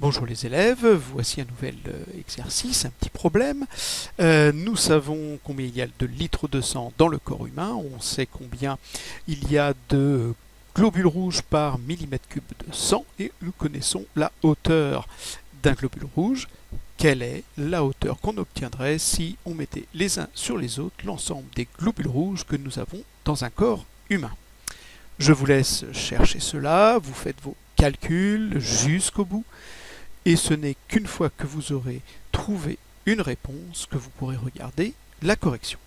Bonjour les élèves, voici un nouvel exercice, un petit problème. Nous savons combien il y a de litres de sang dans le corps humain, on sait combien il y a de globules rouges par millimètre cube de sang et nous connaissons la hauteur d'un globule rouge. Quelle est la hauteur qu'on obtiendrait si on mettait les uns sur les autres l'ensemble des globules rouges que nous avons dans un corps humain? Je vous laisse chercher cela, vous faites vos calculs jusqu'au bout. Et ce n'est qu'une fois que vous aurez trouvé une réponse que vous pourrez regarder la correction.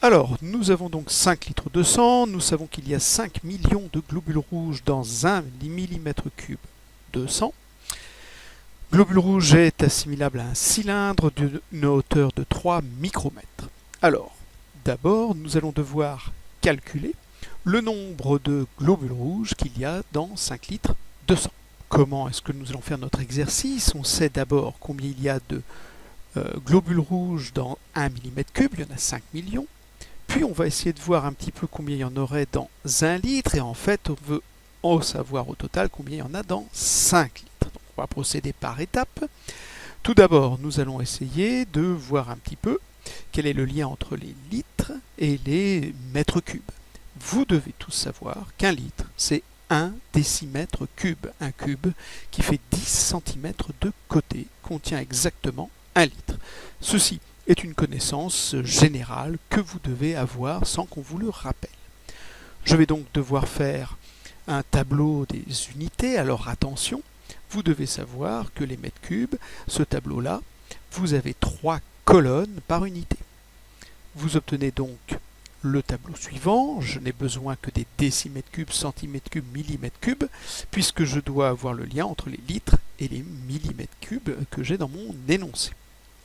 Alors, nous avons donc 5 litres de sang, nous savons qu'il y a 5 millions de globules rouges dans 1 millimètre cube de sang. Globule rouge est assimilable à un cylindre d'une hauteur de 3 micromètres. Alors, d'abord, nous allons devoir calculer le nombre de globules rouges qu'il y a dans 5 litres de sang. Comment est-ce que nous allons faire notre exercice? On sait d'abord combien il y a de globules rouges dans 1 mm3, il y en a 5 millions. Puis on va essayer de voir un petit peu combien il y en aurait dans 1 litre, et en fait on veut en savoir au total combien il y en a dans 5 litres. Donc on va procéder par étapes. Tout d'abord, nous allons essayer de voir un petit peu quel est le lien entre les litres et les mètres cubes. Vous devez tous savoir qu'un litre, c'est 1 décimètre cube. Un cube qui fait 10 cm de côté contient exactement 1 litre. Ceci est une connaissance générale que vous devez avoir sans qu'on vous le rappelle. Je vais donc devoir faire un tableau des unités. Alors attention, vous devez savoir que les mètres cubes, ce tableau-là, vous avez 3 colonnes par unité. Vous obtenez donc le tableau suivant, je n'ai besoin que des décimètres cubes, centimètres cubes, millimètres cubes, puisque je dois avoir le lien entre les litres et les millimètres cubes que j'ai dans mon énoncé.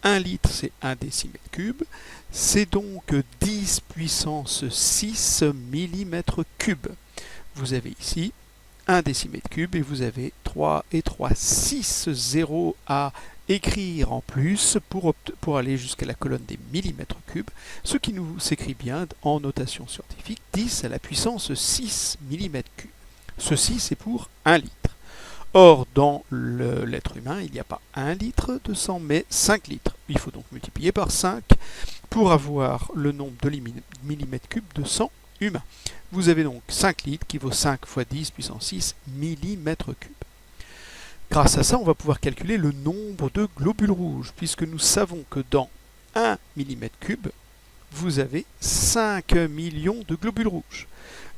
1 litre, c'est 1 décimètre cube, c'est donc 10 puissance 6 millimètres cubes. Vous avez ici 1 décimètre cube et vous avez 3 et 3, 6 zéros à écrire en plus pour aller jusqu'à la colonne des millimètres cubes, ce qui nous s'écrit bien en notation scientifique 10 à la puissance 6 millimètres cubes. Ceci, c'est pour 1 litre. Or, dans l'être humain, il n'y a pas 1 litre de sang, mais 5 litres. Il faut donc multiplier par 5 pour avoir le nombre de millimètres cubes de sang humain. Vous avez donc 5 litres qui vaut 5 fois 10 puissance 6 millimètres cubes. Grâce à ça, on va pouvoir calculer le nombre de globules rouges, puisque nous savons que dans 1 mm3, vous avez 5 millions de globules rouges.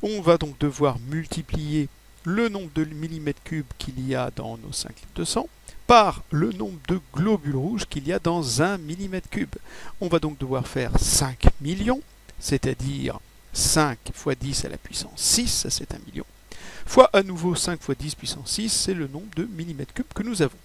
On va donc devoir multiplier le nombre de millimètres cubes qu'il y a dans nos 5 litres de sang par le nombre de globules rouges qu'il y a dans 1 mm3. On va donc devoir faire 5 millions, c'est-à-dire 5 fois 10 à la puissance 6, ça c'est 1 million, fois à nouveau 5 fois 10 puissance 6, c'est le nombre de millimètres cubes que nous avons.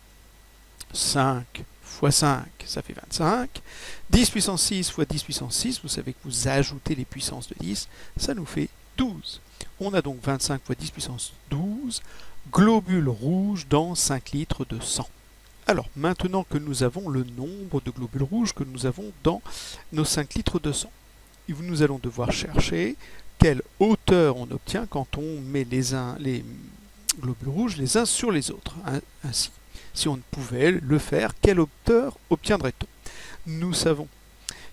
5 fois 5, ça fait 25. 10 puissance 6 fois 10 puissance 6, vous savez que vous ajoutez les puissances de 10, ça nous fait 12. On a donc 25 fois 10 puissance 12 globules rouges dans 5 litres de sang. Alors, maintenant que nous avons le nombre de globules rouges que nous avons dans nos 5 litres de sang, nous allons devoir chercher quelle hauteur on obtient quand on met les globules rouges les uns sur les autres. Ainsi, si on ne pouvait le faire, quelle hauteur obtiendrait-on? Nous savons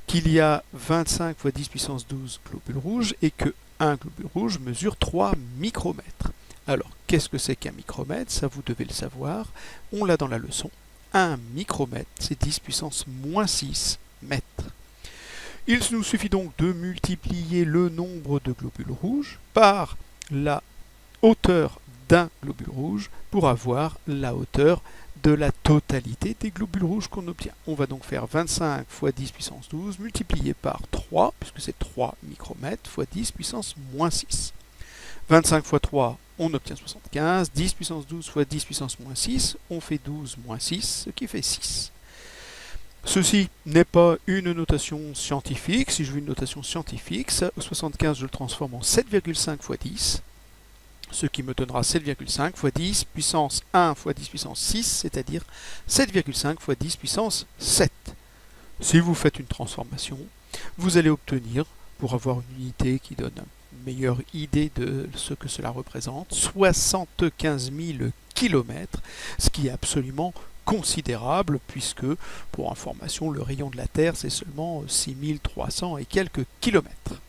qu'il y a 25 fois 10 puissance 12 globules rouges et que un globule rouge mesure 3 micromètres. Alors, qu'est-ce que c'est qu'un micromètre? Ça, vous devez le savoir. On l'a dans la leçon. 1 micromètre, c'est 10 puissance moins 6 mètres. Il nous suffit donc de multiplier le nombre de globules rouges par la hauteur d'un globule rouge pour avoir la hauteur de la totalité des globules rouges qu'on obtient. On va donc faire 25 fois 10 puissance 12 multiplié par 3, puisque c'est 3 micromètres, fois 10 puissance moins 6. 25 fois 3, on obtient 75. 10 puissance 12 fois 10 puissance moins 6, on fait 12 moins 6, ce qui fait 6. Ceci n'est pas une notation scientifique. Si je veux une notation scientifique, 75, je le transforme en 7,5 fois 10, ce qui me donnera 7,5 fois 10 puissance 1 fois 10 puissance 6, c'est-à-dire 7,5 fois 10 puissance 7. Si vous faites une transformation, vous allez obtenir, pour avoir une unité qui donne une meilleure idée de ce que cela représente, 75 000 kilomètres, ce qui est absolument considérable puisque, pour information, le rayon de la Terre c'est seulement 6300 et quelques kilomètres.